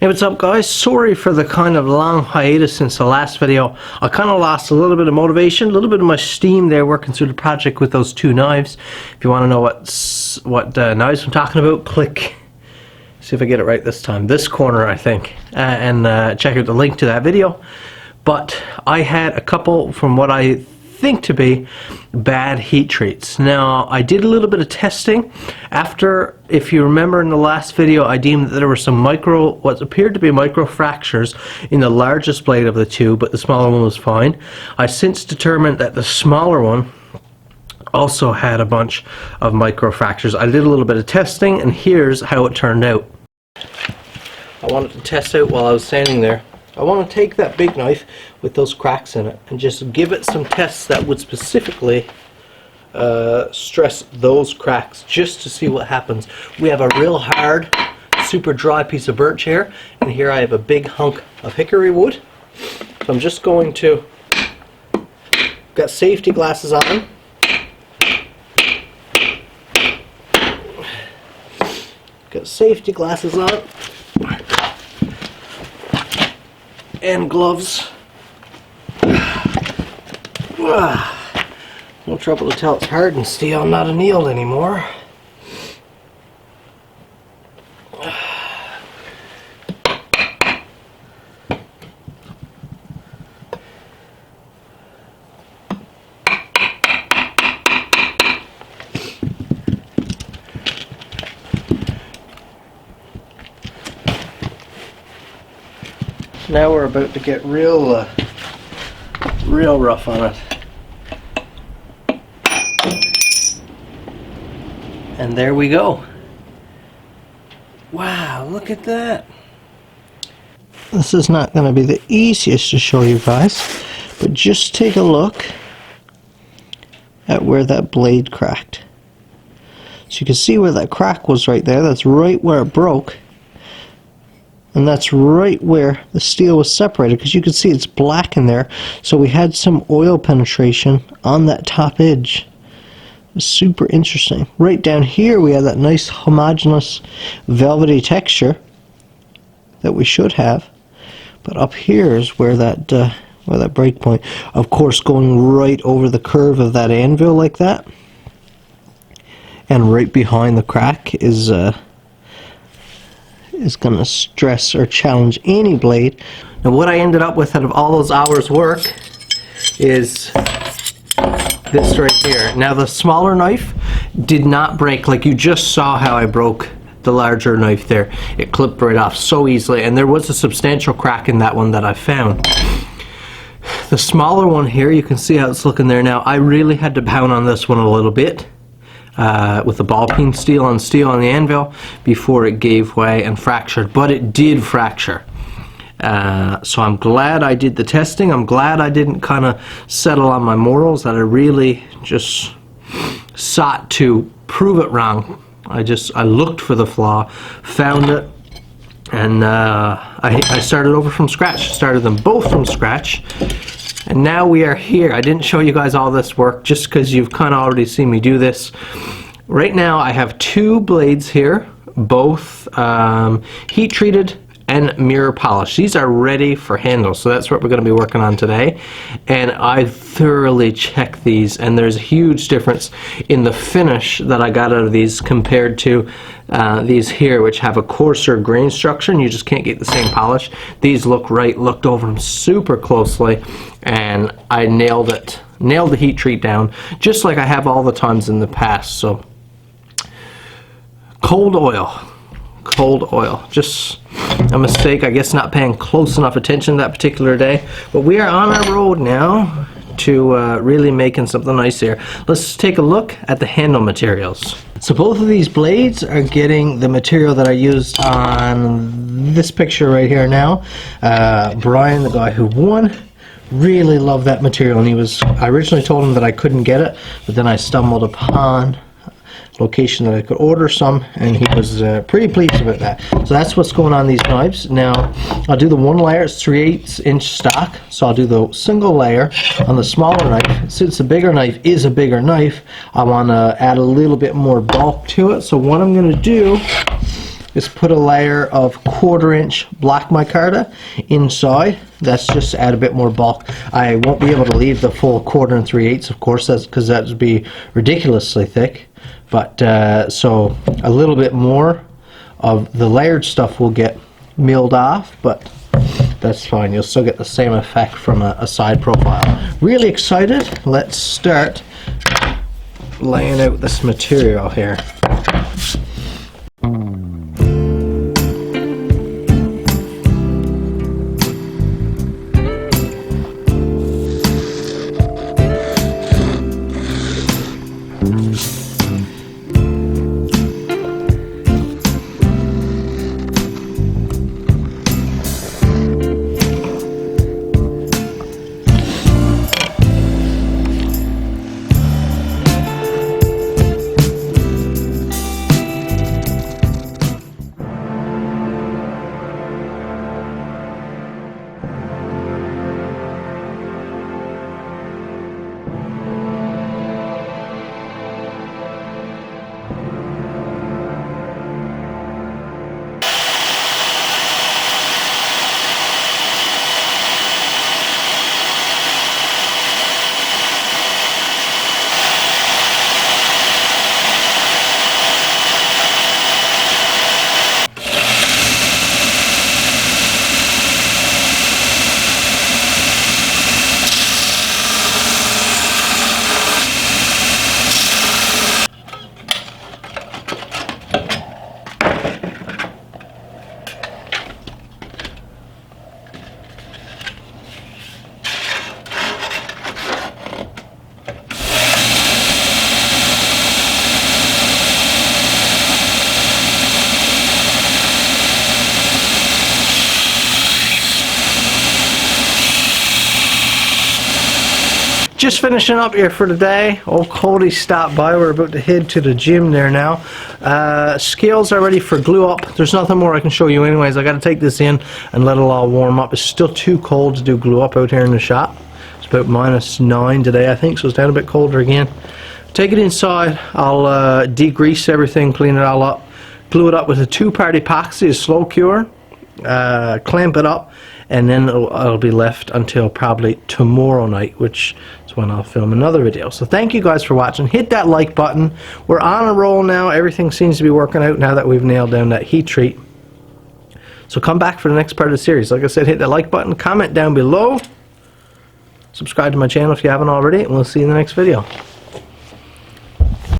Hey, what's up guys? Sorry for the kind of long hiatus since the last video. I kind of lost a little bit of motivation, a little bit of my steam there working through the project with those two knives. If you want to know what knives I'm talking about, click, see if I get it right this time, this corner I think, and check out the link to that video. But I had a couple from what I think to be bad heat treats. Now I did a little bit of testing after, if you remember in the last video, I deemed that there were some what appeared to be micro fractures in the largest blade of the two, but the smaller one was fine. I since determined that the smaller one also had a bunch of micro fractures. I did a little bit of testing and here's how it turned out. I wanted to test out while I was standing there. I want to take that big knife with those cracks in it and just give it some tests that would specifically stress those cracks, just to see what happens. We have a real hard, super dry piece of birch here, and here I have a big hunk of hickory wood. So I'm just going to, got safety glasses on. Got safety glasses on. And gloves. No trouble to tell it's hardened steel, not annealed anymore. Now we're about to get real rough on it. And there we go. Wow, look at that. This is not going to be the easiest to show you guys, but just take a look at where that blade cracked. So you can see where that crack was right there. That's right where it broke. And that's right where the steel was separated, because you can see it's black in there. So we had some oil penetration on that top edge. It was super interesting. Right down here we have that nice homogeneous velvety texture that we should have. But up here is where that break point, of course, going right over the curve of that anvil like that. And right behind the crack is going to stress or challenge any blade. Now what I ended up with out of all those hours work is this right here. Now the smaller knife did not break, like you just saw how I broke the larger knife there. It clipped right off so easily, and there was a substantial crack in that one that I found. The smaller one here, you can see how it's looking there now. I really had to pound on this one a little bit. With the ball peen steel on the anvil before it gave way and fractured, but it did fracture. So I'm glad I did the testing. I'm glad I didn't kind of settle on my morals, that I really just sought to prove it wrong. I looked for the flaw, found it, and I started over from scratch. Started them both from scratch. And now we are here. I didn't show you guys all this work just because you've kind of already seen me do this. Right now I have two blades here, both heat treated and mirror polished. These are ready for handles, so that's what we're going to be working on today. And I thoroughly checked these, and there's a huge difference in the finish that I got out of these compared to these here, which have a coarser grain structure and you just can't get the same polish. These look right, looked over them super closely, and I nailed it. Nailed the heat treat down, just like I have all the times in the past. So cold oil, just a mistake, I guess, not paying close enough attention that particular day. But we are on our road now to really making something nice here. Let's take a look at the handle materials. So both of these blades are getting the material that I used on this picture right here now. Brian, the guy who won, really loved that material, and I originally told him that I couldn't get it, but then I stumbled upon location that I could order some, and he was pretty pleased about that. So that's what's going on these knives. Now I'll do the one layer. It's 3/8 inch stock, so I'll do the single layer on the smaller knife. Since the bigger knife is a bigger knife, I want to add a little bit more bulk to it. So what I'm going to do is put a layer of 1/4 inch black micarta inside. That's just to add a bit more bulk. I won't be able to leave the full 1/4 3/8, of course, because that would be ridiculously thick. But so a little bit more of the layered stuff will get milled off, but that's fine. You'll still get the same effect from a side profile. Really excited. Let's start laying out this material here. Just finishing up here for the day. Old Cody stopped by. We're about to head to the gym there now. Scales are ready for glue up. There's nothing more I can show you anyways. I got to take this in and let it all warm up. It's still too cold to do glue up out here in the shop. It's about -9 today, I think, so it's down a bit colder again. Take it inside. I'll degrease everything, clean it all up, glue it up with a 2-part epoxy, a slow cure, clamp it up, and then it'll be left until probably tomorrow night, which is when I'll film another video. So thank you guys for watching. Hit that like button. We're on a roll now. Everything seems to be working out now that we've nailed down that heat treat. So come back for the next part of the series. Like I said, hit that like button, comment down below, subscribe to my channel if you haven't already, and we'll see you in the next video.